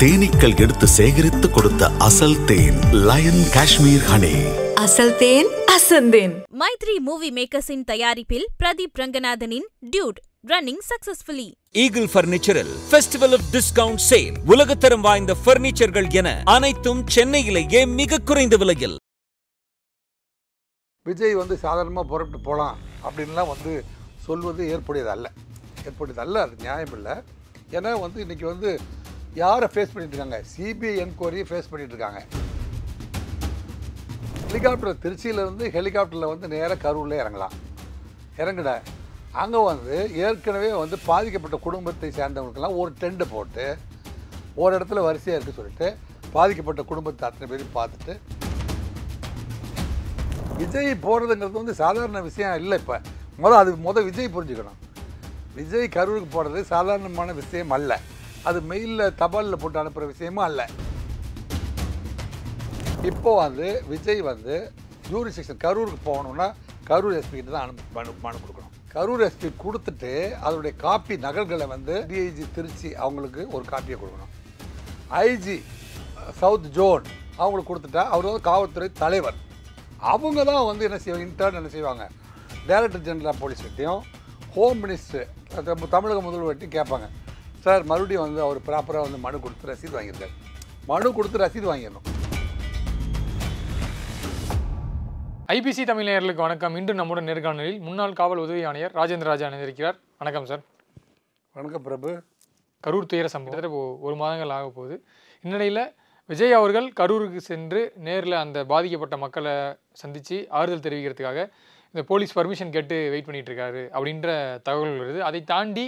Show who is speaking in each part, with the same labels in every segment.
Speaker 1: தேனீக்கள் எடுத்து சேகரித்து கொடுத்த அசல் தேன் லயன் காஷ்மீர் ஹனி.
Speaker 2: அசல் தேன் அசந்தேன்.
Speaker 3: மைத்ரி மூவி மேக்கர்ஸின் தயாரிப்பில் பிரதீப் ரங்கநாதனின் டியூட் ரன்னிங் சக்சஸ்ஃபுல்லி.
Speaker 4: ஈகிள் பர்னிச்சரில் ஃபெஸ்டிவல் ஆஃப் டிஸ்கவுண்ட் சேல். உலகத்தரம் வாய்ந்த பர்னிச்சர்கள் என அனைத்தும் சென்னையிலேயே மிக குறைந்த விலையில்.
Speaker 5: விஜய் சாதாரணமாக புறப்பட்டு போகலாம் அப்படின்லாம் சொல்வது ஏற்புடையதல்ல, அது நியாயம் இல்லை. ஏன்னா இன்றைக்கி யாரை ஃபேஸ் பண்ணிட்டு இருக்காங்க? சிபிஐ என்கொயரியை ஃபேஸ் பண்ணிட்டு இருக்காங்க. ஹெலிகாப்டர் திருச்சியிலேருந்து ஹெலிகாப்டரில் நேராக கரூரில் இறங்கலாம். இறங்கிட அங்கே ஏற்கனவே பாதிக்கப்பட்ட குடும்பத்தை சேர்ந்தவங்களுக்கெல்லாம் ஒரு டென்ட் போட்டு ஒரு இடத்துல வரிசையாக இருக்குது சொல்லிட்டு பாதிக்கப்பட்ட குடும்பத்தை அத்தனை பேரும் பார்த்துட்டு விஜய் போகிறதுங்கிறது சாதாரண விஷயம் இல்லை. இப்போ அது விஜய் புரிஞ்சுக்கணும். விஜய் கரூருக்கு போகிறது சாதாரணமான விஷயம் அல்ல. அது மெயிலில் தபாலில் போட்டு அனுப்புகிற விஷயமும் அல்ல. இப்போது விஜய் ஜூரிஸ்டிக்ஷன் கரூருக்கு போகணுன்னா கரூர் எஸ்பிகிட்ட தான் மனு கொடுக்கணும். கரூர் எஸ்பி கொடுத்துட்டு அதனுடைய காப்பி நகல்களை டிஐஜி திருச்சி அவங்களுக்கு ஒரு காப்பியை கொடுக்கணும். ஐஜி சவுத் ஜோன் அவங்களுக்கு கொடுத்துட்டா அவர் காவல்துறை தலைவர். அவங்க தான் என்ன செய்வாங்க, இன்டர்ன் என்ன செய்வாங்க, டைரக்டர் ஜெனரல் ஆஃப் போலீஸ்கிட்டையும் ஹோம் மினிஸ்டர் தமிழக முதல்வர்கிட்டையும் கேட்பாங்க. சார் மறுபடியும் அவர் ப்ராப்பராக மனு கொடுத்து ரசீது வாங்கியிருக்காரு. மனு கொடுத்து ரசீது வாங்கிடணும்.
Speaker 6: ஐபிசி தமிழ் நேயர்களுக்கு வணக்கம். இன்று நம்முடன் நேர்காணலில் முன்னாள் காவல் உதவி ஆணையர் ராஜேந்திர ராஜா இணைந்திருக்கிறார். வணக்கம் சார்.
Speaker 5: வணக்கம் பிரபு.
Speaker 6: கரூர் துயர சம்பவத்தில் ஒரு மாதங்கள் ஆக போகுது. இந்நிலையில் விஜய் அவர்கள் கரூருக்கு சென்று நேரில் அந்த பாதிக்கப்பட்ட மக்களை சந்தித்து ஆறுதல் தெரிவிக்கிறதுக்காக இந்த போலீஸ் பர்மிஷன் கேட்டு வெயிட் பண்ணிகிட்டு இருக்காரு அப்படின்ற தகவல்கள் வருது. அதை தாண்டி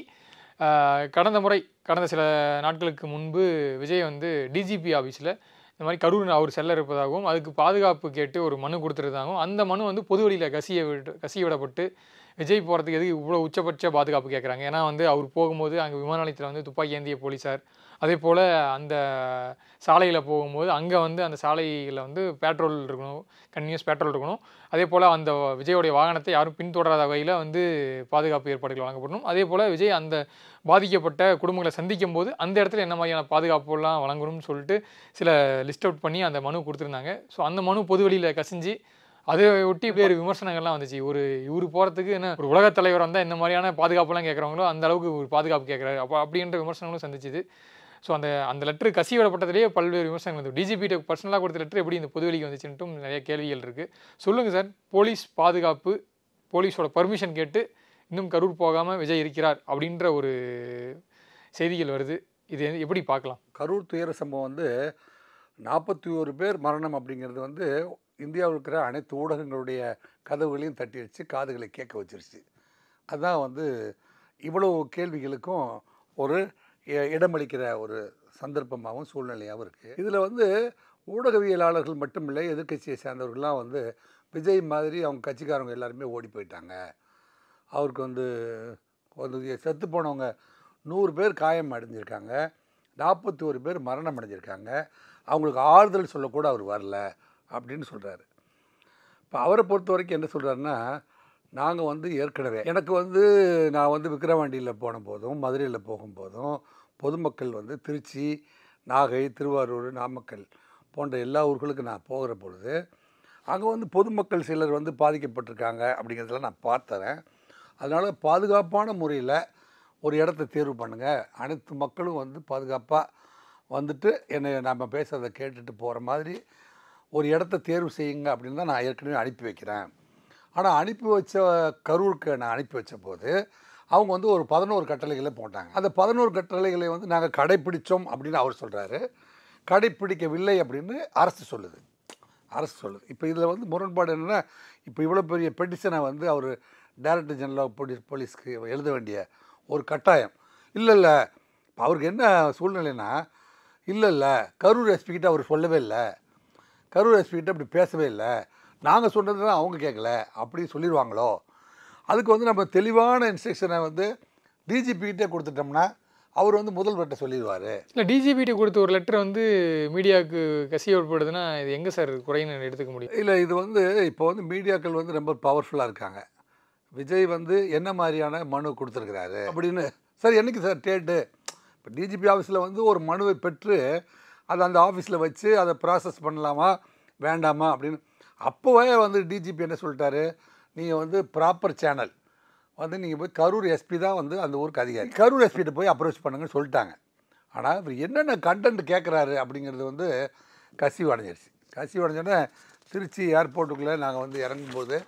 Speaker 6: கடந்த சில நாட்களுக்கு முன்பு விஜய் டிஜிபி ஆஃபீஸில் இந்த மாதிரி கரூர் அவர் செல்ல இருப்பதாகவும் அதுக்கு பாதுகாப்பு கேட்டு ஒரு மனு கொடுத்துருந்தாகவும் அந்த மனு பொது வழியில் கசிய விடப்பட்டு விஜய் போகிறதுக்கு எதுக்கு இவ்வளோ உச்சபட்ச பாதுகாப்பு கேட்குறாங்க? ஏன்னா அவர் போகும்போது அங்கே விமான நிலையத்தில் துப்பாக்கி ஏந்திய போலீஸார், அதே போல் அந்த சாலையில் போகும்போது அங்கே அந்த சாலையில் பேட்ரோல் இருக்கணும், கன்டினியூஸ் பேட்ரோல் இருக்கணும். அதே போல் அந்த விஜயோடைய வாகனத்தை யாரும் பின்தொடராத வகையில் பாதுகாப்பு ஏற்பாடுகள் வழங்கப்படணும். அதே போல் விஜய் அந்த பாதிக்கப்பட்ட குடும்பங்களை சந்திக்கும் போது அந்த இடத்துல என்ன மாதிரியான பாதுகாப்புலாம் வழங்கணும்னு சொல்லிட்டு சில லிஸ்ட் அவுட் பண்ணி அந்த மனு கொடுத்துருந்தாங்க. ஸோ அந்த மனு பொது வெளியில் கசிஞ்சு அதை ஒட்டி வேறு விமர்சனங்கள்லாம் வந்துச்சு. இவர் போகிறதுக்கு என்ன ஒரு உலகத் தலைவர் இந்த மாதிரியான பாதுகாப்புலாம் கேட்குறவங்களோ அந்த அளவுக்கு ஒரு பாதுகாப்பு கேட்குறாரு அப்படின்ற விமர்சனங்களும் சந்திச்சுது. ஸோ அந்த லெட்ரு கசி விடப்பட்டதுலேயே பல்வேறு விமர்சனங்கள் வந்து டிஜிபிட்ட பர்சனலாக கொடுத்த லெட்ரு எப்படி இந்த பொதுவெளிக்கு வந்துச்சுன்ட்டும் நிறைய கேள்விகள் இருக்குது. சொல்லுங்கள் சார், போலீஸ் பாதுகாப்பு, போலீஸோட பர்மிஷன் கேட்டு இன்னும் கரூர் போகாமல் விஜய் இருக்கிறார் அப்படின்ற ஒரு செய்திகள் வருது. இது எப்படி பார்க்கலாம்?
Speaker 5: கரூர் துயர சம்பவம் 41 பேர் மரணம் அப்படிங்கிறது இந்தியாவில் இருக்கிற அனைத்து ஊடகங்களுடைய கதவுகளையும் தட்டி வச்சு காதுகளை கேட்க வச்சிருச்சு. அதுதான் இவ்வளவு கேள்விகளுக்கும் ஒரு இடமளிக்கிற ஒரு சந்தர்ப்பமாகவும் சூழ்நிலையாகவும் இருக்குது. இதில் ஊடகவியலாளர்கள் மட்டும் இல்லை, எதிர்கட்சியை சேர்ந்தவர்கள்லாம் விஜய் மாதிரி அவங்க கட்சிக்காரங்க எல்லாருமே ஓடி போயிட்டாங்க. அவருக்கு செத்து போனவங்க 100 பேர் காயம் அடைஞ்சிருக்காங்க, 41 பேர் மரணம் அடைஞ்சிருக்காங்க, அவங்களுக்கு ஆறுதல் சொல்லக்கூட அவர் வரல அப்படின்னு சொல்கிறாரு. இப்போ அவரை பொறுத்த வரைக்கும் என்ன சொல்கிறாருன்னா, நாங்கள் ஏற்கனவே எனக்கு நான் விக்கிரவாண்டியில் போன போதும் மதுரையில் போகும்போதும் பொதுமக்கள் திருச்சி, நாகை, திருவாரூர், நாமக்கல் போன்ற எல்லா ஊர்களுக்கும் நான் போகிற பொழுது அங்கே பொதுமக்கள் சிலர் பாதிக்கப்பட்டிருக்காங்க அப்படிங்கிறதெல்லாம் நான் பார்த்தேன். அதனால் பாதுகாப்பான முறையில் ஒரு இடத்த தேர்வு பண்ணுங்கள், அனைத்து மக்களும் பாதுகாப்பாக என்னை நம்ம பேசுகிறத கேட்டுட்டு போகிற மாதிரி ஒரு இடத்த தேர்வு செய்யுங்க அப்படின்னு தான் நான் ஏற்கனவே அனுப்பி வைக்கிறேன். ஆனால் அனுப்பி வச்ச கரூருக்கு நான் அனுப்பி வச்ச போது அவங்க ஒரு 11 கட்டளைகளை போட்டாங்க. அந்த 11 கட்டளைகளை நாங்கள் கடைப்பிடித்தோம் அப்படின்னு அவர் சொல்கிறாரு. கடைப்பிடிக்கவில்லை அப்படின்னு அரசு சொல்லுது. இப்போ இதில் முரண்பாடு என்னென்னா, இப்போ இவ்வளோ பெரிய பெட்டிஷனை அவர் டைரக்டர் ஜெனரல் ஆஃப் போலீஸ்க்கு எழுத வேண்டிய ஒரு கட்டாயம் இல்லை. இப்போ அவருக்கு என்ன சூழ்நிலைன்னா, இல்லை கரூர் எஸ்பிக்கிட்ட அவர் சொல்லவே இல்லை, கரூர் எஸ்பிக்கிட்ட அப்படி பேசவே இல்லை, நாங்கள் சொன்னது தான் அவங்க கேட்கல அப்படி சொல்லிடுவாங்களோ. அதுக்கு நம்ம தெளிவான இன்ஸ்ட்ரக்ஷனை டிஜிபிகிட்டே கொடுத்துட்டோம்னா அவர் முதல்வர்கிட்ட சொல்லிடுவார்.
Speaker 6: இல்லை, டிஜிபிகிட்ட கொடுத்த ஒரு லெட்டர் மீடியாவுக்கு கசியப்படுதுன்னா இது எங்கே சார் குறைன்னு எடுத்துக்க முடியும்?
Speaker 5: இல்லை, இது இப்போ மீடியாக்கள் ரொம்ப பவர்ஃபுல்லாக இருக்காங்க. விஜய் என்ன மாதிரியான மனு கொடுத்துருக்கிறாரு அப்படின்னு, சார் என்றைக்கு சார் டேட்டு இப்போ டிஜிபி ஆஃபீஸில் வந்து ஒரு மனுவை பெற்று அதை அந்த ஆஃபீஸில் வச்சு அதை ப்ராசஸ் பண்ணலாமா வேண்டாமா அப்படின்னு அப்போவே வந்து டிஜிபி என்ன சொல்லிட்டாரு, நீங்கள் வந்து ப்ராப்பர் சேனல் வந்து நீங்கள் போய் கரூர் எஸ்பி தான் வந்து அந்த ஊருக்கு அதிகாரி, கரூர் எஸ்பிகிட்ட போய் அப்ரோச் பண்ணுங்கன்னு சொல்லிட்டாங்க. ஆனால் இவர் என்னென்ன கண்டென்ட் கேட்குறாரு அப்படிங்கிறது வந்து கசிவு அடைஞ்சிருச்சு. கசிவு அடைஞ்சோடனே திருச்சி ஏர்போர்ட்டுக்குள்ளே நாங்கள் வந்து இறங்கும்போது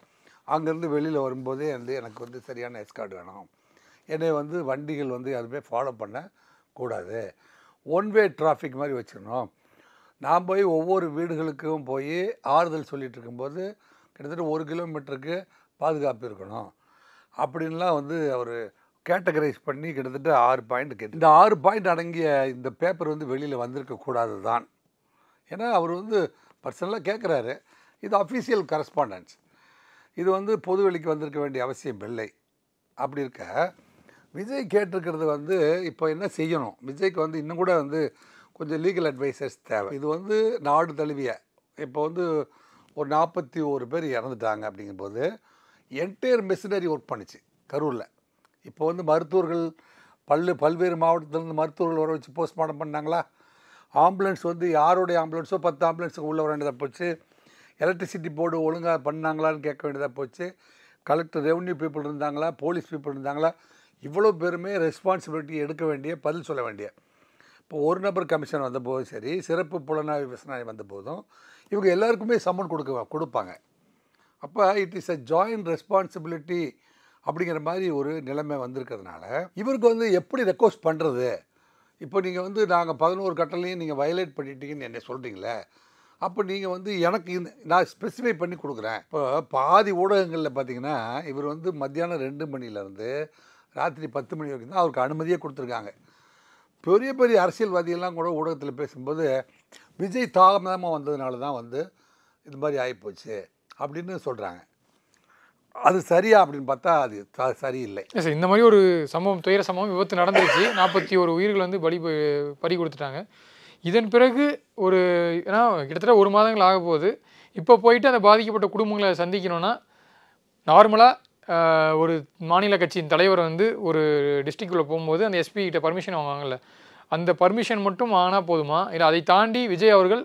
Speaker 5: அங்கேருந்து வெளியில் வரும்போதே வந்து எனக்கு வந்து சரியான எஸ்கார்டு வேணும், என்னை வந்து வண்டிகள் வந்து அதுவே ஃபாலோ பண்ணக்கூடாது, ஒன் வே டிராஃபிக் மாதிரி வச்சுக்கணும், நான் போய் ஒவ்வொரு வீடுகளுக்கும் போய் ஆறுதல் சொல்லிகிட்டு இருக்கும்போது கிட்டத்தட்ட 1 கிலோமீட்டருக்கு பாதுகாப்பு இருக்கணும் அப்படின்லாம் வந்து அவர் கேட்டகரைஸ் பண்ணி கிட்டத்தட்ட 6 பாயிண்ட் கேட்டு, இந்த 6 பாயிண்ட் அடங்கிய இந்த பேப்பர் வந்து வெளியில் வந்திருக்கக்கூடாது தான். ஏன்னா அவர் வந்து பர்சனலாக கேட்குறாரு, இது அஃபீஷியல் கரஸ்பாண்டன்ஸ், இது வந்து பொதுவெளிக்கு வந்திருக்க வேண்டிய அவசியம் இல்லை. அப்படி இருக்க விஜய் கேட்டிருக்கிறது வந்து இப்போ என்ன செய்யணும், விஜய்க்கு வந்து இன்னும் கூட வந்து கொஞ்சம் லீகல் அட்வைசர்ஸ் தேவை. இது வந்து நாடு தழுவிய இப்போ வந்து ஒரு 41 பேர் இறந்துட்டாங்க அப்படிங்கும்போது என்டையர் மிஷினரி ஒர்க் பண்ணிச்சு கரூரில். இப்போ வந்து மருத்துவர்கள் பல்வேறு மாவட்டத்திலேருந்து மருத்துவர்கள் வர வச்சு போஸ்ட்மார்ட்டம் பண்ணாங்களா, ஆம்புலன்ஸ் வந்து யாருடைய ஆம்புலன்ஸோ 10 ஆம்புலன்ஸுக்கு உள்ளே வர வேண்டியதாக போச்சு, எலக்ட்ரிசிட்டி போர்டு ஒழுங்காக பண்ணாங்களான்னு கேட்க வேண்டியதாக போச்சு, கலெக்டர் ரெவன்யூ பீப்புள் இருந்தாங்களா, போலீஸ் பீப்புள் இருந்தாங்களா, இவ்வளோ பேருமே ரெஸ்பான்சிபிலிட்டி எடுக்க வேண்டிய, பதில் சொல்ல வேண்டிய. இப்போ ஒரு நபர் கமிஷன் வந்தபோதும் சரி, சிறப்பு புலனாய்வு விசாரணை வந்த போதும் இவங்க எல்லாருக்குமே சம்மன் கொடுப்பாங்க. அப்போ it is a joint responsibility அப்படிங்கிற மாதிரி ஒரு நிலைமை வந்திருக்கிறதுனால இவருக்கு வந்து எப்படி ரெக்வஸ்ட் பண்ணுறது. இப்போ நீங்கள் வந்து நாங்கள் 11 கட்டளையும் நீங்கள் வயலேட் பண்ணிட்டீங்கன்னு என்ன சொல்கிறீங்களே, அப்போ நீங்கள் வந்து எனக்கு நான் ஸ்பெசிஃபை பண்ணி கொடுக்குறேன். இப்போ பாதி ஊடகங்களில் பார்த்தீங்கன்னா இவர் வந்து மத்தியானம் 2 மணிலேருந்து ராத்திரி 10 மணி வரைக்கும் தான் அவருக்கு அனுமதியே கொடுத்துருக்காங்க. பெரிய பெரிய அரசியல்வாதிகள்லாம் கூட ஊடகத்தில் பேசும்போது விஜய் தாமதமாக வந்ததுனால தான் வந்து இது மாதிரி ஆகிப்போச்சு அப்படின்னு சொல்கிறாங்க. அது சரியா அப்படின்னு பார்த்தா அது சரியில்லை.
Speaker 6: சார், இந்த மாதிரி ஒரு சம்பவம், துயர சம்பவம், விபத்து நடந்துருச்சு. 41 உயிர்கள் வந்து பறி கொடுத்துட்டாங்க. இதன் பிறகு ஒரு ஏன்னா கிட்டத்தட்ட 1 மாதங்கள் ஆக போகுது. இப்போ போயிட்டு அந்த பாதிக்கப்பட்ட குடும்பங்களை சந்திக்கணும்னா நார்மலாக ஒரு மாநில கட்சியின் தலைவர் வந்து ஒரு டிஸ்ட்ரிக்டில் போகும்போது அந்த எஸ்பி கிட்ட பர்மிஷன் வாங்குவாங்கல்ல, அந்த பர்மிஷன் மட்டும் வாங்கினா போதுமா, இல்லை அதை தாண்டி விஜய் அவர்கள்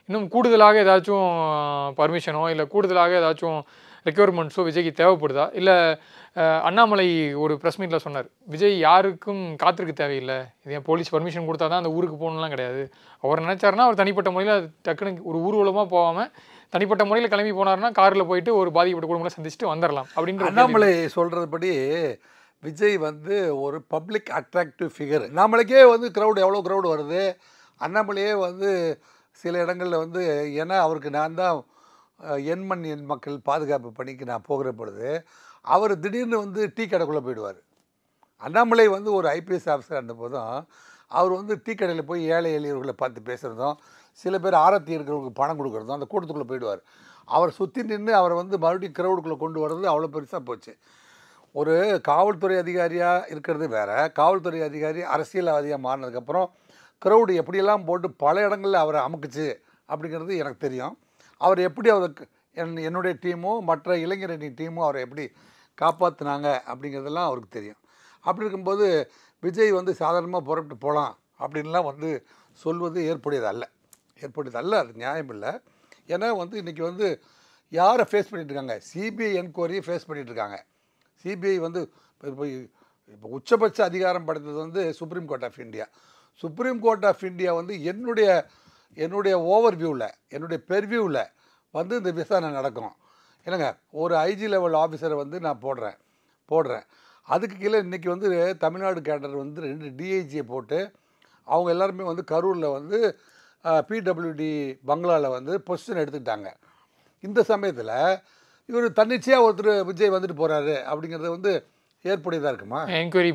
Speaker 6: இன்னும் கூடுதலாக ஏதாச்சும் பர்மிஷனோ இல்லை கூடுதலாக ஏதாச்சும் ரெக்யர்மெண்ட்ஸோ விஜய்க்கு தேவைப்படுதா? இல்லை அண்ணாமலை ஒரு ப்ரெஸ் மீட்டில் சொன்னார், விஜய் யாருக்கும் காத்திருக்க தேவையில்லை, இது என் போலீஸ் பர்மிஷன் கொடுத்தா தான் அந்த ஊருக்கு போகணும்லாம் கிடையாது, அவர் நினச்சாருன்னா அவர் தனிப்பட்ட முறையில் டக்குனு ஒரு ஊர்வலமாக போகாமல் தனிப்பட்ட முறையில் கிளம்பி போனார்னா காரில் போயிட்டு ஒரு பாதிக்கப்பட்ட குடும்பங்களை சந்திச்சுட்டு வந்துடலாம் அப்படின்ற.
Speaker 5: அண்ணாமலை சொல்கிறதுபடி விஜய் வந்து ஒரு பப்ளிக் அட்ராக்டிவ் ஃபிகர். அண்ணாமலைக்கே வந்து எவ்வளோ க்ரௌடு வருது, அண்ணாமலையே வந்து சில இடங்களில் வந்து ஏன்னா அவருக்கு நான் தான் என் மக்கள் பாதுகாப்பு பணிக்கு நான் போகிற பொழுது அவர் திடீர்னு வந்து டீ கடைக்குள்ளே போயிடுவார். அண்ணாமலை வந்து ஒரு ஐபிஎஸ் ஆஃபீஸர் இருந்த போதும் அவர் வந்து டீ கடையில் போய் ஏழை எளியவர்களை பார்த்து பேசுகிறதும், சில பேர் ஆரத்தி இருக்கிறவங்களுக்கு பணம் கொடுக்குறதும் அந்த கூட்டத்துக்குள்ளே போயிடுவார். அவர் சுற்றி நின்று அவரை வந்து மறுபடியும் க்ரௌடுக்குள்ளே கொண்டு வர்றது அவ்வளோ பெருசாக போச்சு. ஒரு காவல்துறை அதிகாரியாக இருக்கிறது வேறு, காவல்துறை அதிகாரி அரசியல்வாதியாக மாறினதுக்கப்புறம் க்ரௌடு எப்படியெல்லாம் போட்டு பல இடங்களில் அவரை அமுக்குச்சு அப்படிங்கிறது எனக்கு தெரியும். அவர் எப்படி அவருக்கு என்னுடைய டீமும் மற்ற இளைஞரணி டீமும் அவரை எப்படி காப்பாற்றினாங்க அப்படிங்கிறதெல்லாம் அவருக்கு தெரியும். அப்படி இருக்கும்போது விஜய் வந்து சாதாரணமாக புறப்பட்டு போகலாம் அப்படின்லாம் வந்து சொல்வது ஏற்புடையதல்ல, அது நியாயம் இல்லை. ஏன்னா வந்து இன்றைக்கி வந்து யாரை ஃபேஸ் பண்ணிகிட்ருக்காங்க, சிபிஐ என்கொயரியை ஃபேஸ் பண்ணிகிட்ருக்காங்க. சிபிஐ வந்து இப்போ உச்சபட்ச அதிகாரம் படைத்தது வந்து Supreme Court of India. Supreme Court of India வந்து என்னுடைய ஓவர்வியூவில், என்னுடைய பெர்வியூவில் வந்து இந்த விசாரணை நடக்கும். என்னங்க, ஒரு ஐஜி லெவல் ஆஃபீஸரை வந்து நான் போடுறேன். அதுக்கு கீழே இன்றைக்கி வந்து தமிழ்நாடு கேடர் வந்து 2 டிஐஜியை போட்டு அவங்க எல்லாருமே வந்து கரூரில் வந்து பிடபிள்யூடி பங்களாவில் வந்து பொசிஷன் எடுத்துக்கிட்டாங்க. இந்த சமயத்தில் இவர் தன்னிச்சையாக ஒருத்தர் விஜய் வந்துட்டு போகிறாரு அப்படிங்கிறது வந்து ஏற்புடையதாக இருக்குமா?
Speaker 6: என்கொயரி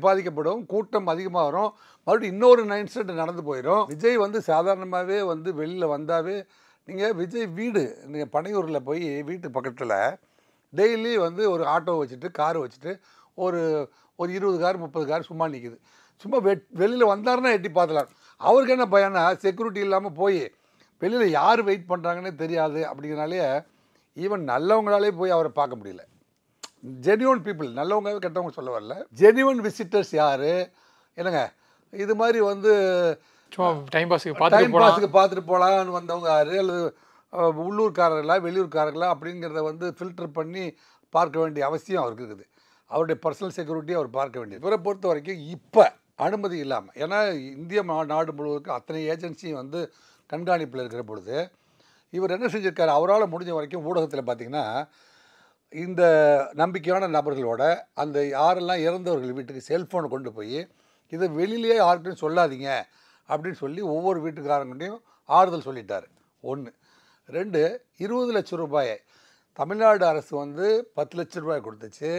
Speaker 6: பாதிக்கப்படும், கூட்டம் அதிகமாக வரும், மறுபடியும் இன்னொரு இன்சிடென்ட் நடந்து போயிடும். விஜய் வந்து சாதாரணமாகவே வந்து வெளியில் வந்தாவே நீங்கள் விஜய் வீடு நீங்கள் பனையூரில் போய் வீட்டு பக்கத்தில் டெய்லி வந்து ஒரு ஆட்டோ வச்சுட்டு கார் வச்சுட்டு ஒரு 20 கார் 30 கார் சும்மா நிற்கிது. சும்மா வெளியில் வந்தாருன்னா எட்டி பார்த்துலாம். அவருக்கு என்ன பயனா, செக்யூரிட்டி இல்லாமல் போய் வெளியில் யார் வெயிட் பண்ணுறாங்கன்னே தெரியாது. அப்படிங்கிறனாலே ஈவன் நல்லவங்களாலே போய் அவரை பார்க்க முடியல. ஜென்யூன் பீப்புள், நல்லவங்க கெட்டவங்க சொல்ல வரல, ஜென்யூன் விசிட்டர்ஸ் யார், என்னங்க
Speaker 5: இது மாதிரி வந்து
Speaker 6: சும்மா டைம் பாஸுக்கு
Speaker 5: பார்த்துட்டு போகலான்னு வந்தவங்க யாரு, அல்லது உள்ளூர்காரர்களா வெளியூர்காரர்களா அப்படிங்கிறத வந்து ஃபில்டர் பண்ணி பார்க்க வேண்டிய அவசியம் அவருக்கு இருக்குது. அவருடைய பர்சனல் செக்யூரிட்டியை அவர் பார்க்க வேண்டியது. இவரை பொறுத்த வரைக்கும் இப்போ அனுமதி இல்லாமல், ஏன்னா இந்திய நாடு முழுவதுக்கும் அத்தனை ஏஜென்சியும் வந்து கண்காணிப்பில் இருக்கிற பொழுது இவர் என்ன செஞ்சுருக்காரு, அவரால் முடிஞ்ச வரைக்கும் ஊடகத்தில் பார்த்திங்கன்னா இந்த நம்பிக்கையான நபர்களோட அந்த யாரெல்லாம் இறந்தவர்கள் வீட்டுக்கு செல்ஃபோனை கொண்டு போய் இதை வெளியிலேயே யாருக்கிட்டையும் சொல்லாதீங்க அப்படின்னு சொல்லி ஒவ்வொரு வீட்டுக்காரங்களையும் ஆறுதல் சொல்லிட்டார். 1. 2, 20 லட்சம் ரூபாயை தமிழ்நாடு அரசு வந்து 10 லட்சம் ரூபாய் கொடுத்துச்சு,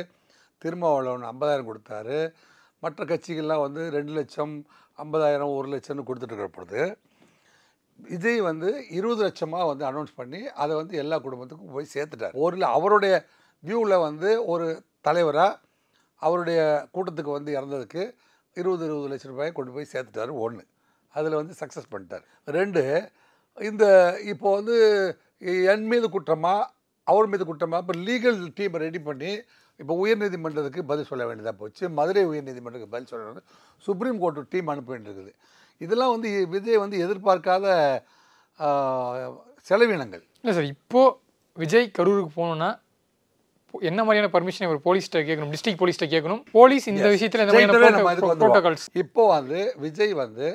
Speaker 5: திருமாவளவன் 50,000 கொடுத்தாரு, மற்ற கட்சிகள்லாம் வந்து 2 லட்சம் 50,000 1 லட்சம்னு கொடுத்துட்டு பொழுது விஜய் வந்து 20 லட்சமாக வந்து அனௌன்ஸ் பண்ணி அதை வந்து எல்லா குடும்பத்துக்கும் போய் சேர்த்துட்டார். அவருடைய வியூவில் வந்து ஒரு தலைவராக அவருடைய கூட்டத்துக்கு வந்து இறந்ததுக்கு 20 லட்சம் ரூபாயை கொண்டு போய் சேர்த்துட்டார். 1, அதில் வந்து சக்ஸஸ் பண்ணிட்டார். 2, இந்த இப்போ வந்து என் மீது குற்றமா அவர் மீது குற்றமா இப்போ லீகல் டீமை ரெடி பண்ணி இப்போ உயர்நீதிமன்றத்துக்கு பதில் சொல்ல வேண்டியதாக போச்சு. மதுரை உயர்நீதிமன்றத்துக்கு பதில் சொல்ல வேண்டியது, சுப்ரீம் கோர்ட்டு டீம் அனுப்ப வேண்டியிருக்குது. இதெல்லாம் வந்து விஜய் வந்து எதிர்பார்க்காத செலவினங்கள்.
Speaker 6: இல்லை சார், இப்போது விஜய் கரூருக்கு போகணுன்னா என்ன மாதிரியான பர்மிஷன் ஒரு போலீஸ்கிட்ட கேட்கணும், டிஸ்ட்ரிக்ட் போலீஸ்கிட்ட கேட்கணும், போலீஸ் இந்த விஷயத்தில் என்ன மாதிரியான ப்ரோட்டோகால்ஸ்?
Speaker 5: இப்போ வந்து விஜய் வந்து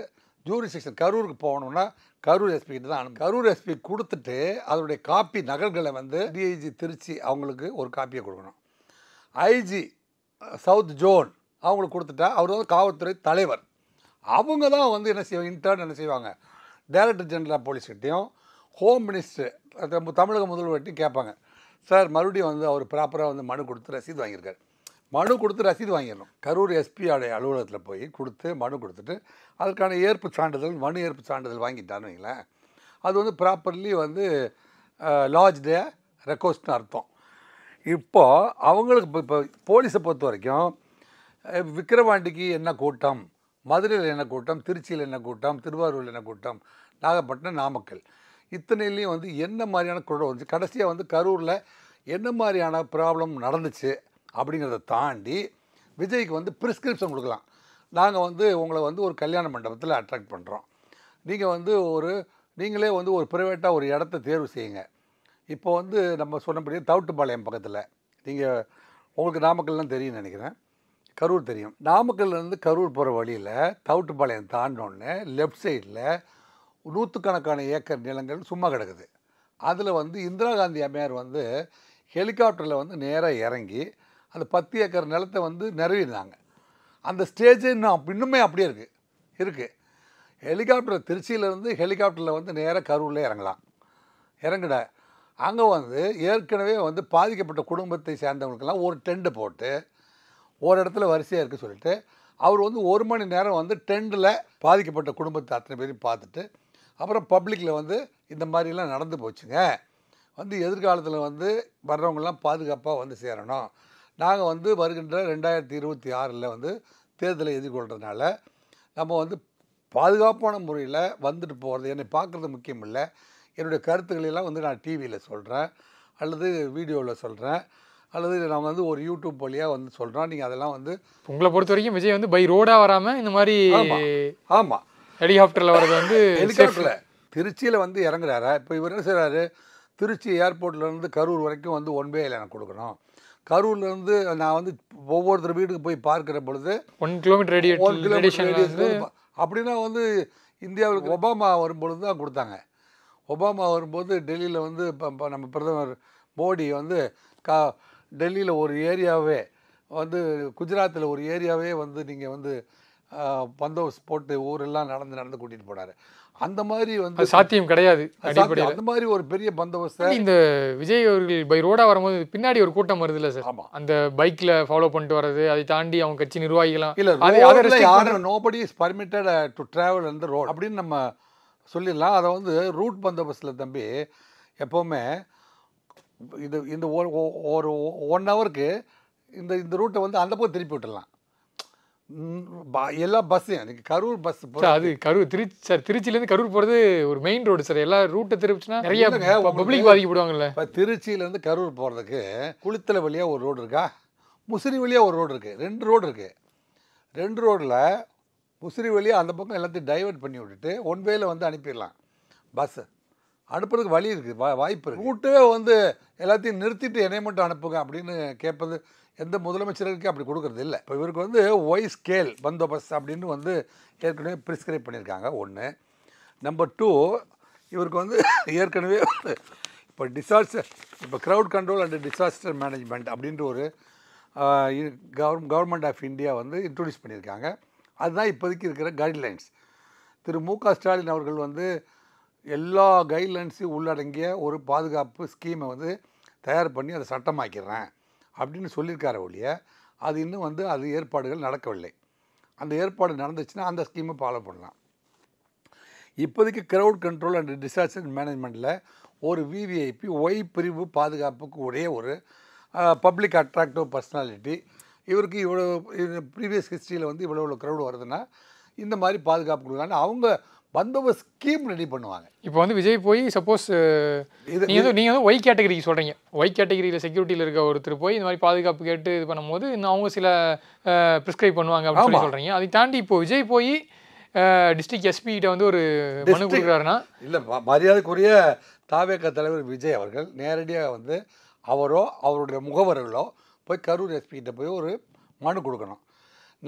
Speaker 5: ஜூரிஸ்டிக்ஷன் கரூருக்கு போகணுன்னா கரூர் எஸ்பி கிட்ட தான் அனுப்பணும். கரூர் எஸ்பி கொடுத்துட்டு அதனுடைய காப்பி நகல்களை வந்து டிஐஜி திருச்சி அவங்களுக்கு ஒரு காப்பியை கொடுக்கணும். ஐஜி சவுத் ஜோன் அவங்களுக்கு கொடுத்துட்டா அவர் வந்து காவல்துறை தலைவர். அவங்க தான் வந்து என்ன செய்வாங்க, இன்டர்ன் என்ன செய்வாங்க, டைரக்டர் ஜெனரல் ஆஃப் போலீஸ்கிட்டையும் ஹோம் மினிஸ்டர் தமிழக முதல்வர்கிட்டையும் கேட்பாங்க, சார் மறுபடியும் வந்து அவர் ப்ராப்பராக வந்து மனு கொடுத்து ரசீது வாங்கியிருக்காரு. மனு கொடுத்து ரசீது வாங்கிடணும். கரூர் எஸ்பியோடைய அலுவலகத்தில் போய் கொடுத்து மனு கொடுத்துட்டு அதுக்கான ஏற்பு சான்றிதழ், மனு ஏற்பு சான்றிதழ் வாங்கிட்டான்னு வைங்களேன், அது வந்து ப்ராப்பர்லி வந்து லாட்ஜ்டு ரெக்வஸ்ட்னு அர்த்தம். இப்போது அவங்களுக்கு இப்போ போலீஸை பொறுத்த வரைக்கும் விக்கிரவாண்டிக்கு என்ன கூட்டம், மதுரையில் என்ன கூட்டம், திருச்சியில் என்ன கூட்டம், திருவாரூரில் என்ன கூட்டம், நாகப்பட்டினம், நாமக்கல், இத்தனையிலையும் வந்து என்ன மாதிரியான கூட்டம் வந்துச்சு, கடைசியாக வந்து கரூரில் என்ன மாதிரியான ப்ராப்ளம் நடந்துச்சு அப்படிங்கிறத தாண்டி விஜய்க்கு வந்து ப்ரிஸ்கிரிப்ஷன் கொடுக்கலாம். நாங்கள் வந்து உங்களை வந்து ஒரு கல்யாண மண்டபத்தில் அட்ராக்ட் பண்ணுறோம், நீங்கள் வந்து நீங்களே வந்து ஒரு ப்ரைவேட்டாக ஒரு இடத்த தேர்வு செய்யுங்க. இப்போ வந்து நம்ம சொன்னபடியே தவுட்டுப்பாளையம் பக்கத்தில், நீங்கள் உங்களுக்கு நாமக்கல்லாம் தெரியும்னு நினைக்கிறேன், கரூர் தெரியும். நாமக்கல்லேருந்து கரூர் போகிற வழியில் தவுட்டுப்பாளையம் தாண்டினோடனே லெஃப்ட் சைடில் 100கணக்கான ஏக்கர் நிலங்கள் சும்மா கிடக்குது. அதில் வந்து இந்திரா காந்தி அம்மையார் வந்து ஹெலிகாப்டரில் வந்து நேராக இறங்கி அந்த 10 ஏக்கர் நிலத்தை வந்து நிறைவினாங்க. அந்த ஸ்டேஜ் இன்னுமே அப்படியே இருக்குது. ஹெலிகாப்டர் திருச்சியிலேருந்து ஹெலிகாப்டரில் வந்து நேராக கரூரில் இறங்கிட அங்கே வந்து ஏற்கனவே வந்து பாதிக்கப்பட்ட குடும்பத்தை சேர்ந்தவங்களுக்கெல்லாம் ஒரு டென்ட்டு போட்டு ஒரு இடத்துல வரிசையாக இருக்க சொல்லிட்டு அவர் வந்து 1 மணி நேரம் வந்து டென்ட்டில் பாதிக்கப்பட்ட குடும்பத்தை அத்தனை பேரையும் பார்த்துட்டு அப்புறம் பப்ளிக்கில் வந்து இந்த மாதிரிலாம் நடந்து போச்சுங்க, வந்து எதிர்காலத்தில் வந்து வர்றவங்கெல்லாம் பாதுகாப்பாக வந்து சேரணும், நாங்கள் வந்து வருகின்ற 2026 வந்து தேர்தலை எதிர்கொள்கிறதுனால நம்ம வந்து பாதுகாப்பான முறையில் வந்துட்டு போகிறது, என்னை பார்க்குறது முக்கியம் இல்லை, என்னுடைய கருத்துக்களெல்லாம் வந்து நான் டிவியில் சொல்கிறேன் அல்லது வீடியோவில் சொல்கிறேன் அல்லது நான் வந்து ஒரு யூடியூப் வழியாக வந்து சொல்கிறோம், நீங்கள் அதெல்லாம் வந்து
Speaker 6: உங்களை பொறுத்த வரைக்கும் விஜய் வந்து பை ரோடாக வராமல் இந்த மாதிரி
Speaker 5: ஆமாம்
Speaker 6: ஹெலிகாப்டரில் வர்றது வந்து
Speaker 5: ஹெலிகாப்டரில் திருச்சியில் வந்து இறங்குறாரா. இப்போ இவர் என்ன செய்கிறாரு, திருச்சி ஏர்போர்ட்லேருந்து கரூர் வரைக்கும் வந்து 1 வே எனக்கு கொடுக்கணும், கரூர்லேருந்து நான் வந்து ஒவ்வொருத்தர் வீட்டுக்கு போய் பார்க்குற பொழுது
Speaker 6: 1 கிலோமீட்டர் ரேடியஸ்
Speaker 5: அப்படின்னா வந்து இந்தியாவுக்கு ஒபாமா வரும்பொழுது தான் கொடுத்தாங்க. ஒபாமா வரும்போது டெல்லியில் வந்து இப்போ நம்ம பிரதமர் மோடி வந்து டெல்லியில் ஒரு ஏரியாவே வந்து குஜராத்தில் ஒரு ஏரியாவே வந்து நீங்கள் வந்து பந்தோபஸ்து போட்டு ஊரெல்லாம் நடந்து கூட்டிகிட்டு போனார். அந்த மாதிரி வந்து
Speaker 6: சாத்தியம் கிடையாது.
Speaker 5: அந்த மாதிரி ஒரு பெரிய பந்தோபஸ்தை
Speaker 6: இந்த விஜய் அவர்கள் பை ரோடா வரும்போது பின்னாடி ஒரு கூட்டம் வருது இல்லை சார்?
Speaker 5: ஆமாம்,
Speaker 6: அந்த பைக்கில் ஃபாலோ பண்ணிட்டு வர்றது, அதை தாண்டி அவங்க கட்சி நிர்வாகிகளாம்
Speaker 5: இல்லை யாரும் nobody is permitted to travel அந்த ரோட் அப்படின்னு நம்ம சொல்லிடலாம். அதை வந்து ரூட் பந்தோபஸ்தில் தம்பி எப்போவுமே இந்த ஒரு 1 ஹவருக்கு இந்த ரூட்டை வந்து அந்த பக்கம் திருப்பி விட்டுடலாம். எல்லா பஸ்ஸையும் நீங்கள் கரூர் பஸ்
Speaker 6: அது கரூர் திருச்சியிலேருந்து கரூர் போகிறது ஒரு மெயின் ரோடு சார். எல்லா ரூட்டை திருப்பிச்சுன்னா நிறைய பப்ளிக் பாதிக்கப்படுவாங்கல்ல.
Speaker 5: இப்போ திருச்சியிலேருந்து கரூர் போகிறதுக்கு குளித்தலை வழியாக ஒரு ரோடு இருக்கா, முசிறி வழியாக ஒரு ரோடு இருக்குது, 2 ரோடு இருக்குது. 2 ரோடில் முசிறி வழியாக அந்த பக்கம் எல்லாத்தையும் டைவர்ட் பண்ணி விட்டுட்டு ஒன் வேல வந்து அனுப்பிடலாம். பஸ்ஸு அனுப்புறதுக்கு வழி இருக்குது, வாய்ப்பு இருக்குது. ரூட்டே வந்து எல்லாத்தையும் நிறுத்திட்டு என்னை மட்டும் அனுப்புங்க அப்படின்னு கேட்பது எந்த முதலமைச்சருக்கு அப்படி கொடுக்கறது இல்லை. இப்போ இவருக்கு வந்து ஒய் ஸ்கேல் பந்தோபஸ்த் அப்படின்னு வந்து ஏற்கனவே ப்ரிஸ்கிரைப் பண்ணியிருக்காங்க. ஒன்று. நம்பர் 2, இவருக்கு வந்து ஏற்கனவே இப்போ இப்போ crowd control and disaster management அப்படின்ற ஒரு கவர்மெண்ட் ஆஃப் இந்தியா வந்து இன்ட்ரடியூஸ் பண்ணியிருக்காங்க. அதுதான் இப்போதைக்கு இருக்கிற கைட்லைன்ஸ். திரு மு.க. ஸ்டாலின் அவர்கள் வந்து எல்லா கைட்லைன்ஸையும் உள்ளடங்கிய ஒரு பாதுகாப்பு ஸ்கீமை வந்து தயார் பண்ணி அதை சட்டமாக்கிறேன் அப்படின்னு சொல்லியிருக்கார ஒழிய அது இன்னும் வந்து அது ஏற்பாடுகள் நடக்கவில்லை. அந்த ஏற்பாடு நடந்துச்சுன்னா அந்த ஸ்கீமை ஃபாலோ பண்ணலாம். இப்போதைக்கு க்ரௌட் கண்ட்ரோல் அண்ட் டிசாஸ்டர் மேனேஜ்மெண்ட்டில் ஒரு விவிஐபி ஒய் பிரிவு பாதுகாப்புக்கு உடைய ஒரு பப்ளிக் அட்ராக்டிவ் பர்சனாலிட்டி. இவருக்கு இவ்வளோ ப்ரீவியஸ் ஹிஸ்ட்ரியில் வந்து இவ்வளோ க்ரௌடு வருதுன்னா இந்த மாதிரி பாதுகாப்பு கொடுக்கலான்னு அவங்க பந்தோபஸ்த் ஸ்கீம் ரெடி பண்ணுவாங்க.
Speaker 6: இப்போ வந்து விஜய் போய் சப்போஸ் நீங்கள் வந்து ஒய் கேட்டகரிக்கு சொல்கிறீங்க, ஒய் கேட்டகரியில் செக்யூரிட்டியில் இருக்க ஒருத்தர் போய் இந்த மாதிரி பாதுகாப்பு கேட்டு இது பண்ணும்போது இன்னும் அவங்க சில ப்ரிஸ்கிரைப் பண்ணுவாங்க அப்படின்னு சொல்கிறீங்க. அதை தாண்டி இப்போ விஜய் போய் டிஸ்ட்ரிக்ட் எஸ்பி கிட்ட வந்து ஒரு மனு கொடுக்குறாருன்னா
Speaker 5: இல்லை, மரியாதைக்குரிய தாவேக தலைவர் விஜய் அவர்கள் நேரடியாக வந்து அவரோ அவருடைய முகவர்களோ போய் கரூர் எஸ்பி கிட்ட போய் ஒரு மனு கொடுக்கணும்.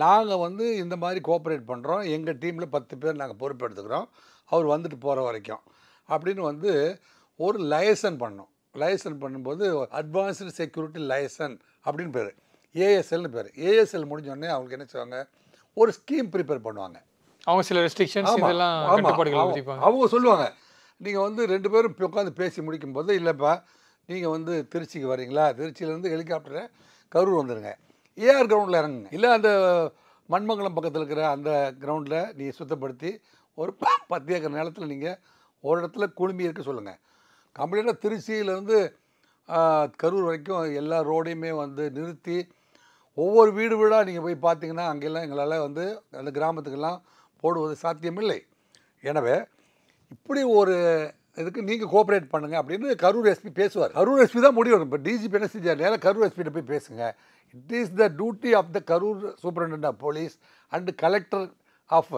Speaker 5: நாங்கள் வந்து இந்த மாதிரி கோஆப்ரேட் பண்ணுறோம், எங்கள் டீமில் 10 பேர் நாங்கள் பொறுப்பெடுத்துக்கிறோம், அவர் வந்துட்டு போகிற வரைக்கும் அப்படின்னு வந்து ஒரு லைசன் பண்ணோம். லைசன் பண்ணும்போது அட்வான்ஸ்டு செக்யூரிட்டி லைசன் அப்படின்னு பேர், ஏஎஸ்எல்னு பேர். ஏஎஸ்எல் முடிஞ்சோடனே அவங்களுக்கு என்ன செய்வாங்க, ஒரு ஸ்கீம் ப்ரிப்பேர் பண்ணுவாங்க.
Speaker 6: அவங்க சில ரெஸ்ட்ரிக்ஷன்ஸ் இதெல்லாம்
Speaker 5: அவங்க சொல்லுவாங்க. நீங்கள் வந்து 2 பேரும் உட்காந்து பேசி முடிக்கும்போது, இல்லைப்பா நீங்கள் வந்து திருச்சிக்கு வரீங்களா, திருச்சியிலேருந்து ஹெலிகாப்டரை கரூர் வந்துடுங்க, ஏஆர் கிரவுண்டில் இறங்குங்க, இல்லை அந்த மண்மங்கலம் பக்கத்தில் இருக்கிற அந்த கிரவுண்டில் நீங்கள் சுத்தப்படுத்தி ஒரு 10 ஏக்கர் நிலத்தில் நீங்கள் ஒரு இடத்துல குழுமி இருக்க சொல்லுங்கள். கம்ப்ளீட்டாக திருச்சியிலேருந்து கரூர் வரைக்கும் எல்லா ரோடையுமே வந்து நிறுத்தி ஒவ்வொரு வீடு வீடாக நீங்கள் போய் பார்த்தீங்கன்னா அங்கெல்லாம் எங்களால் வந்து அந்த கிராமத்துக்கெல்லாம் போடுவது சாத்தியமில்லை. எனவே இப்படி ஒரு இதுக்கு நீங்கள் கோஆப்ரேட் பண்ணுங்கள் அப்படின்னு கரூர் எஸ்பி பேசுவார். கரூர் எஸ்பி தான் முடிவு. இப்போ டிஜிபி என்ன செஞ்சார், நேராக கரூர் எஸ்பிகிட்ட போய் பேசுங்க. It is the duty of the Karur superintendent of police and collector of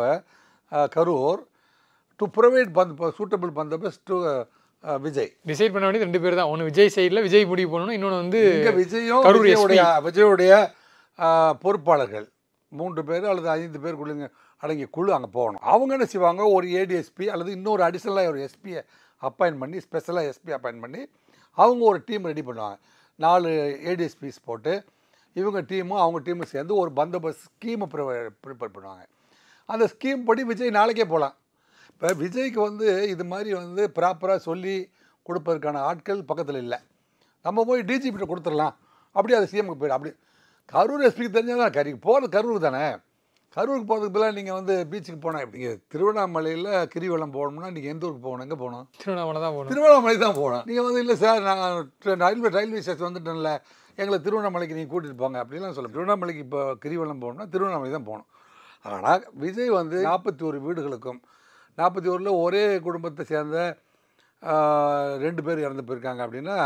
Speaker 5: Karur to provide suitable bandobast to Vijay.
Speaker 6: Decide பண்ண வேண்டியது 2 பேர் தான். ஒன்று விஜய் சைடில் விஜய் முடிவு பண்ணணும், இன்னொன்று வந்து
Speaker 5: விஜயோடைய பொறுப்பாளர்கள் 3 பேர் அல்லது 5 பேர் அடங்கிய குழு அங்கே போகணும். அவங்க என்ன செய்வாங்க, ஒரு ஏடிஎஸ்பி அல்லது இன்னொரு அடிஷ்னலாக ஒரு எஸ்பியை அப்பாயின்ட் பண்ணி, ஸ்பெஷலாக எஸ்பி அப்பாயின்ட் பண்ணி அவங்க ஒரு டீம் ரெடி பண்ணுவாங்க. 4 ஏடிஎஸ்பிஸ் போட்டு இவங்க டீமும் அவங்க டீமும் சேர்ந்து ஒரு பந்தோபஸ்த் ஸ்கீமை ப்ரிப்பேர் பண்ணுவாங்க. அந்த ஸ்கீம் படி விஜய் நாளைக்கே போகலாம். இப்போ விஜய்க்கு வந்து இது மாதிரி வந்து ப்ராப்பராக சொல்லி கொடுப்பதற்கான ஆட்கள் பக்கத்தில் இல்லை. நம்ம போய் டிஜிபிட்ட கொடுத்துடலாம், அப்படி அது சிஎம்க்கு போய்டும். அப்படி கரூர் எஸ்பிக்கு தெரிஞ்சால் தான் போகிறது கரூர் தானே. கரூருக்கு போகிறதுக்கு பதிலாக நீங்கள் வந்து பீச்சுக்கு போனால் எப்படி, திருவண்ணாமலையில் கிரிவலம் போகணும்னா நீங்கள் எந்த ஊருக்கு போகணும், எங்கே போகணும்,
Speaker 6: திருவண்ணாமலை தான் போகணும்.
Speaker 5: திருவண்ணாமலை தான் போகணும். நீங்கள் வந்து இல்லை சார் நாங்கள் ரயில்வே ஸ்டேஷன் வந்துட்டோம்ல, எங்களை திருவண்ணாமலைக்கு நீங்கள் கூட்டிகிட்டு போங்க அப்படிலாம் சொல்ல. திருவண்ணாமலைக்கு இப்போ கிரிவலம் போகணும்னா திருவண்ணாமலை தான் போகணும். ஆனால் விஜய் வந்து 41 வீடுகளுக்கும் 41ல் ஒரே குடும்பத்தை சேர்ந்த 2 பேர் இறந்து போயிருக்காங்க அப்படின்னா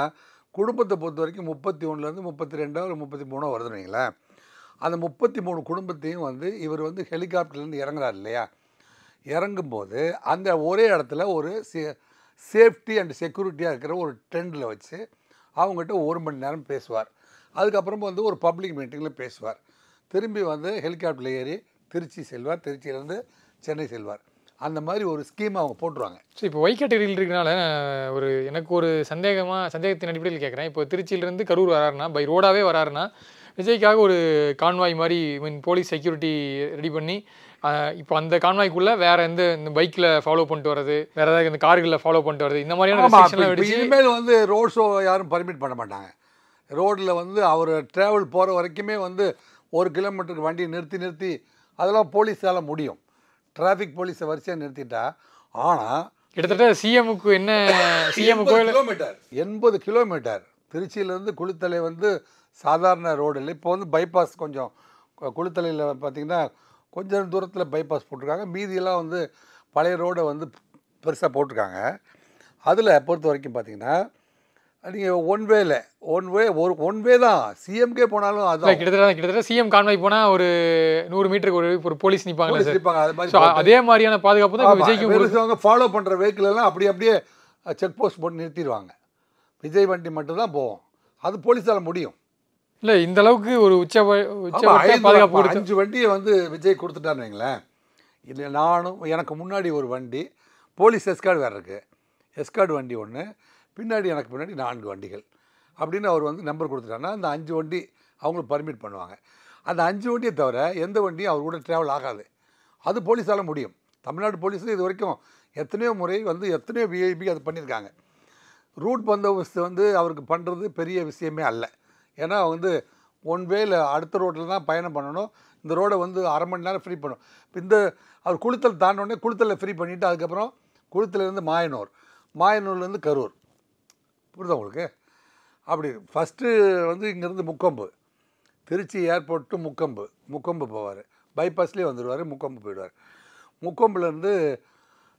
Speaker 5: குடும்பத்தை பொறுத்த வரைக்கும் 31லேருந்து 32 ஒரு 33 வருதுன்னு வைங்களேன். அந்த 33 குடும்பத்தையும் வந்து இவர் வந்து ஹெலிகாப்டர்லேருந்து இறங்குறாரு இல்லையா, இறங்கும்போது அந்த ஒரே இடத்துல ஒரு சேஃப்டி அண்ட் செக்யூரிட்டியாக இருக்கிற ஒரு டெண்டில் வச்சு அவங்ககிட்ட 1 மணி நேரம் பேசுவார். அதுக்கப்புறமா வந்து ஒரு பப்ளிக் மீட்டிங்கில் பேசுவார். திரும்பி வந்து ஹெலிகாப்டரில் ஏறி திருச்சி செல்வார், திருச்சியிலேருந்து சென்னை செல்வார். அந்த மாதிரி ஒரு ஸ்கீம் அவங்க போட்டுருவாங்க.
Speaker 6: ஸோ இப்போ ஒய் கேட்டகரியில் இருக்கனால எனக்கு ஒரு சந்தேகத்தின் அடிப்படையில் கேட்குறேன். இப்போ திருச்சியிலேருந்து கரூர் வராருன்னா, பை ரோடாகவே வராருன்னா, விஜய்க்காக ஒரு கான்வாய் மாதிரி போலீஸ் செக்யூரிட்டி ரெடி பண்ணி இப்போ அந்த கான்வாய்க்குள்ளே வேறு இந்த பைக்கில் ஃபாலோ பண்ணிட்டு வர்றது, வேறு ஏதாவது இந்த கார்களில் ஃபாலோ பண்ணிட்டு வர்றது, இந்த மாதிரியான
Speaker 5: இனிமேல் வந்து ரோட் ஷோ யாரும் பர்மிட் பண்ண மாட்டாங்க. ரோட்டில் வந்து அவர் ட்ராவல் போகிற வரைக்குமே வந்து 1 கிலோமீட்டருக்கு வண்டியை நிறுத்தி அதெல்லாம் போலீஸால் முடியும். டிராஃபிக் போலீஸை வரிசையாக நிறுத்திட்டா. ஆனால்
Speaker 6: கிட்டத்தட்ட சிஎம்முக்கு
Speaker 5: 80 கிலோமீட்டர் திருச்சியிலேருந்து குளித்தலை வந்து சாதாரண ரோடு இல்லை. இப்போ வந்து பைபாஸ் கொஞ்சம் குளித்தலையில் பார்த்திங்கன்னா கொஞ்சம் தூரத்தில் பைபாஸ் போட்டிருக்காங்க. மீதியெல்லாம் வந்து பழைய ரோடை வந்து பெருசாக போட்டிருக்காங்க. அதில் பொறுத்த வரைக்கும் பார்த்திங்கன்னா நீங்கள் ஒன் வே தான் சிஎம்கே போனாலும் அதான்
Speaker 6: கிட்டத்தட்ட சிஎம் கான்வாய் போனால் ஒரு 100 மீட்டருக்கு ஒரு போலீஸ் நிற்பாங்க.
Speaker 5: அது மாதிரி
Speaker 6: அதே மாதிரியான பாதுகாப்பு தான் விஜய்க்கு.
Speaker 5: ஃபாலோ பண்ணுற வெஹிக்கிள் எல்லாம் அப்படியே செக் போஸ்ட் போட்டு நிறுத்திடுவாங்க. விஜய் வண்டி மட்டும்தான் போவோம். அது போலீஸால் முடியும்.
Speaker 6: இல்லை இந்த அளவுக்கு ஒரு உச்ச பாதுகாப்பு
Speaker 5: 5 வண்டியை வந்து விஜய் கொடுத்துட்டான்னு வைங்களேன். இல்லை நானும் எனக்கு முன்னாடி ஒரு வண்டி போலீஸ் எஸ்கார்டு வேறு இருக்குது. எஸ்கார்டு வண்டி ஒன்று, பின்னாடி எனக்கு பின்னாடி 4 வண்டிகள் அப்படின்னு அவர் வந்து நம்பர் கொடுத்துட்டாங்கன்னா அந்த 5 வண்டி அவங்களுக்கு பர்மிட் பண்ணுவாங்க. அந்த 5 வண்டியை தவிர எந்த வண்டியும் அவர் கூட ட்ராவல் ஆகாது. அது போலீஸால் முடியும். தமிழ்நாடு போலீஸில் இது வரைக்கும் எத்தனையோ முறை வந்து எத்தனையோ விஐபி அது பண்ணியிருக்காங்க. ரூட் பந்தோபஸ்து வந்து அவருக்கு பண்ணுறது பெரிய விஷயமே அல்ல. ஏன்னா வந்து ஒன் வேல அடுத்த ரோட்டில் தான் பயணம் பண்ணணும். இந்த ரோடை வந்து அரை மணி நேரம் ஃப்ரீ பண்ணும். இப்போ இந்த அவர் குளித்தல் தாண்டோடனே குளித்தலில் ஃப்ரீ பண்ணிவிட்டு அதுக்கப்புறம் குளித்தலேருந்து மாயனூர்லேருந்து கரூர். புரியுதா உங்களுக்கு? அப்படி ஃபஸ்ட்டு வந்து இங்கேருந்து முக்கொம்பு, திருச்சி ஏர்போர்ட் டு முக்கொம்பு போவார். பைபாஸ்லேயே வந்துடுவார், முக்கொம்பு போயிடுவார். முக்கொம்புலேருந்து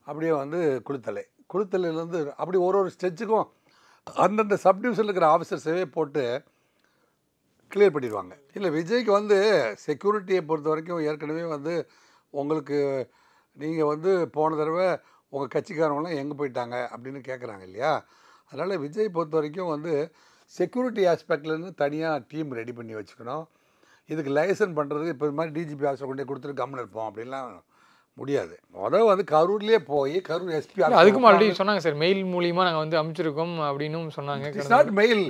Speaker 5: அப்படியே வந்து குளித்தலையிலேருந்து அப்படி ஒரு ஸ்டெச்சுக்கும் அந்தந்த சப்டிவிஷனில் இருக்கிற ஆஃபீஸர்ஸவே போட்டு கிளியர் பண்ணிடுவாங்க. இல்லை விஜய்க்கு வந்து செக்யூரிட்டியை பொறுத்த வரைக்கும் ஏற்கனவே வந்து உங்களுக்கு நீங்கள் வந்து போன தடவை உங்கள் கட்சிக்காரவங்களாம் எங்கே போயிட்டாங்க அப்படின்னு கேட்குறாங்க இல்லையா? அதனால் விஜய் பொறுத்த வரைக்கும் வந்து செக்யூரிட்டி ஆஸ்பெக்ட்லேருந்து தனியாக டீம் ரெடி பண்ணி வச்சுக்கணும். இதுக்கு லைசன் பண்ணுறது இப்போ இது மாதிரி டிஜிபி ஆஃபீஸர் கொண்டே கொடுத்துட்டு கம்முன்னு இருப்போம் அப்படின்லாம் முடியாது. முதல் வந்து கரூர்லேயே போய் கரூர் எஸ்பி
Speaker 6: அதுக்கும் ஆல்ரெடி சொன்னாங்க சார், மெயில் மூலியமாக நாங்கள் வந்து அனுப்பிச்சிருக்கோம் அப்படின்னு சொன்னாங்க.
Speaker 5: It's not mail.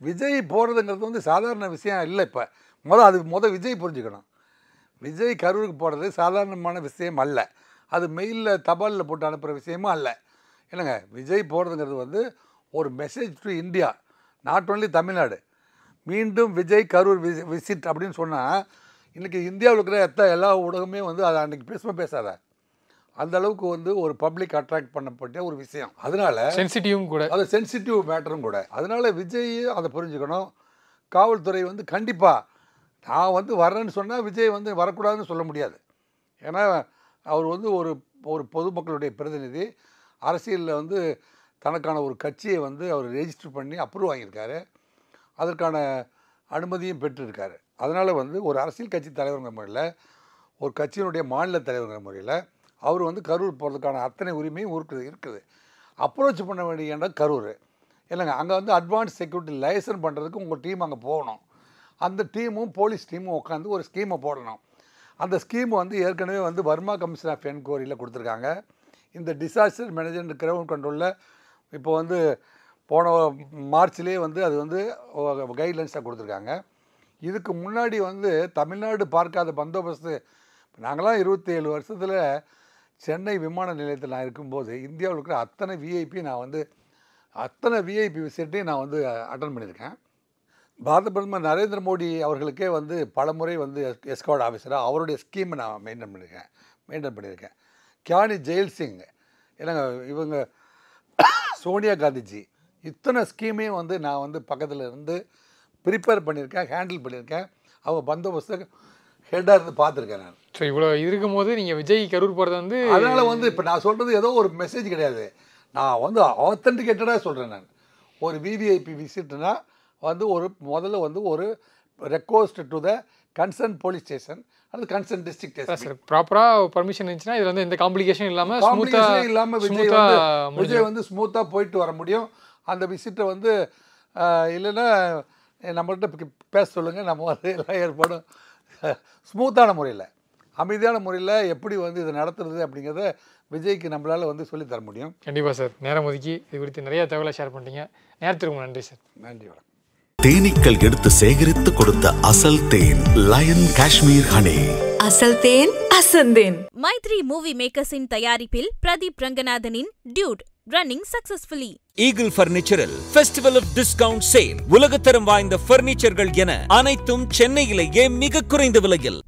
Speaker 5: விஜய் போகிறதுங்கிறது வந்து சாதாரண விஷயம் இல்லை. இப்போ விஜய் புரிஞ்சுக்கணும். விஜய் கரூருக்கு போகிறது சாதாரணமான விஷயம் அல்ல. அது மெயிலில் தபாலில் போட்டு அனுப்புகிற விஷயமும் அல்ல. இல்லைங்க, விஜய் போகிறதுங்கிறது வந்து ஒரு message to India, not only Tamil Nadu. மீண்டும் விஜய் கரூர் விசிட் அப்படின்னு சொன்னால் இன்றைக்கி இந்தியாவில் இருக்கிற எல்லா ஊடகமே வந்து அதை அன்றைக்கி பேசாத அந்த அளவுக்கு வந்து ஒரு பப்ளிக் அட்ராக்ட் பண்ணப்பட்ட ஒரு விஷயம். அதனால்
Speaker 6: சென்சிட்டிவும் கூட,
Speaker 5: அது சென்சிட்டிவ் மேட்டரும் கூட. அதனால் விஜய் அதை புரிஞ்சுக்கணும். காவல்துறை வந்து கண்டிப்பாக நான் வந்து வர்றேன்னு சொன்னால் விஜய் வந்து வரக்கூடாதுன்னு சொல்ல முடியாது. ஏன்னா அவர் வந்து ஒரு பொதுமக்களுடைய பிரதிநிதி. அரசியலில் வந்து தனக்கான ஒரு கட்சியை வந்து அவர் ரெஜிஸ்டர் பண்ணி அப்ரூவ் வாங்கியிருக்காரு. அதற்கான அனுமதியும் பெற்றிருக்காரு. அதனால் வந்து ஒரு அரசியல் கட்சி தலைவருங்கிற முறையில், ஒரு கட்சியினுடைய மாநில தலைவருங்கிற முறையில் அவர் வந்து கரூர் போகிறதுக்கான அத்தனை உரிமையும் இருக்குது. அப்ரோச் பண்ண வேண்டிய இடம் கரூர் இல்லைங்க. அங்கே வந்து அட்வான்ஸ் செக்யூரிட்டி லைசன் பண்ணுறதுக்கு உங்கள் டீம் அங்கே போகணும். அந்த டீமும் போலீஸ் டீமும் உட்காந்து ஒரு ஸ்கீமை போடணும். அந்த ஸ்கீம் வந்து ஏற்கனவே வந்து வர்மா கமிஷன் ஆஃப் என்கொயரியில் கொடுத்துருக்காங்க. இந்த டிசாஸ்டர் மேனேஜ்மெண்ட் கிரவுண்ட் கண்ட்ரோலில் இப்போ வந்து போன மார்ச்லேயே வந்து அது வந்து கைட்லைன்ஸாக கொடுத்துருக்காங்க. இதுக்கு முன்னாடி வந்து தமிழ்நாடு பார்க்காத பந்தோபஸ்து. நாங்களாம் 27 வருஷத்தில் சென்னை விமான நிலையத்தில் நான் இருக்கும்போது இந்தியாவில் இருக்கிற அத்தனை விஐபி விசிட்டையும் நான் வந்து அட்டன் பண்ணியிருக்கேன். பாரத பிரதமர் நரேந்திர மோடி அவர்களுக்கே வந்து பல முறை வந்து எஸ்கார்ட் ஆஃபீஸராக அவருடைய ஸ்கீமை நான் மெயின்டைன் பண்ணியிருக்கேன். கியானி ஜெயில் சிங் இல்லைங்க, இவங்க சோனியா காந்திஜி, இத்தனை ஸ்கீமையும் வந்து நான் வந்து பக்கத்தில் இருந்து ப்ரிப்பேர் பண்ணியிருக்கேன், ஹேண்டில் பண்ணியிருக்கேன். அவங்க பந்தோபஸ்து ஹெட்டாக இருந்து பார்த்துருக்கேன் நான்.
Speaker 6: ஸோ இவ்வளோ இருக்கும்போது நீங்கள் விஜய் கரூர் போகிறது வந்து
Speaker 5: அதனால் வந்து இப்போ நான் சொல்கிறது ஏதோ ஒரு மெசேஜ் கிடையாது. நான் வந்து ஆத்தென்டிகேட்டடாக சொல்கிறேன். நான் ஒரு விவிஐபி விசிட்னா வந்து முதல்ல வந்து ஒரு request to the concern police station அல்லது கன்சர்ன் டிஸ்ட்ரிக்ட் ஸ்டேஷன்
Speaker 6: ப்ராப்பராக பர்மிஷன் இருந்துச்சுன்னா இதில் வந்து எந்த காம்ப்ளிகேஷன் இல்லாமல்
Speaker 5: விஜய் வந்து ஸ்மூத்தாக போயிட்டு வர முடியும். அந்த விசிட்டை வந்து இல்லைன்னா நம்மள்கிட்ட பேச சொல்லுங்கள், நம்ம வந்து எல்லாம் ஏற்பாடும் ஸ்மூத்தான முறையில் அமைதியான முறையில் எப்படி வந்து இதை நடத்துறது அப்படிங்கிறத விஜய்க்கு நம்மளால் வந்து சொல்லித்தர முடியும்.
Speaker 6: கண்டிப்பாக சார். நேரம் ஒதுக்கி இது குறித்து நிறைய தகவலை ஷேர் பண்ணிட்டீங்க. நேரத்திற்கு நன்றி சார்.
Speaker 5: நன்றி, வணக்கம்.
Speaker 1: தேனீக்கள் எடுத்து சேகரித்து கொடுத்த அசல் தேன் லயன் காஷ்மீர் ஹனி.
Speaker 2: அசல் தேன் அசந்தேன்.
Speaker 3: மைத்ரி மூவி மேக்கர்ஸின் தயாரிப்பில் பிரதீப் ரங்கநாதனின் டியூட் ரன்னிங் சக்சஸ்ஃபுல்லி.
Speaker 4: ஈகிள் பர்னிச்சரில் ஃபெஸ்டிவல் ஆஃப் டிஸ்கவுண்ட் சேல். உலகத்தரம் வாய்ந்த பர்னிச்சர்கள் என அனைத்தும் சென்னையிலேயே மிக குறைந்த விலையில்.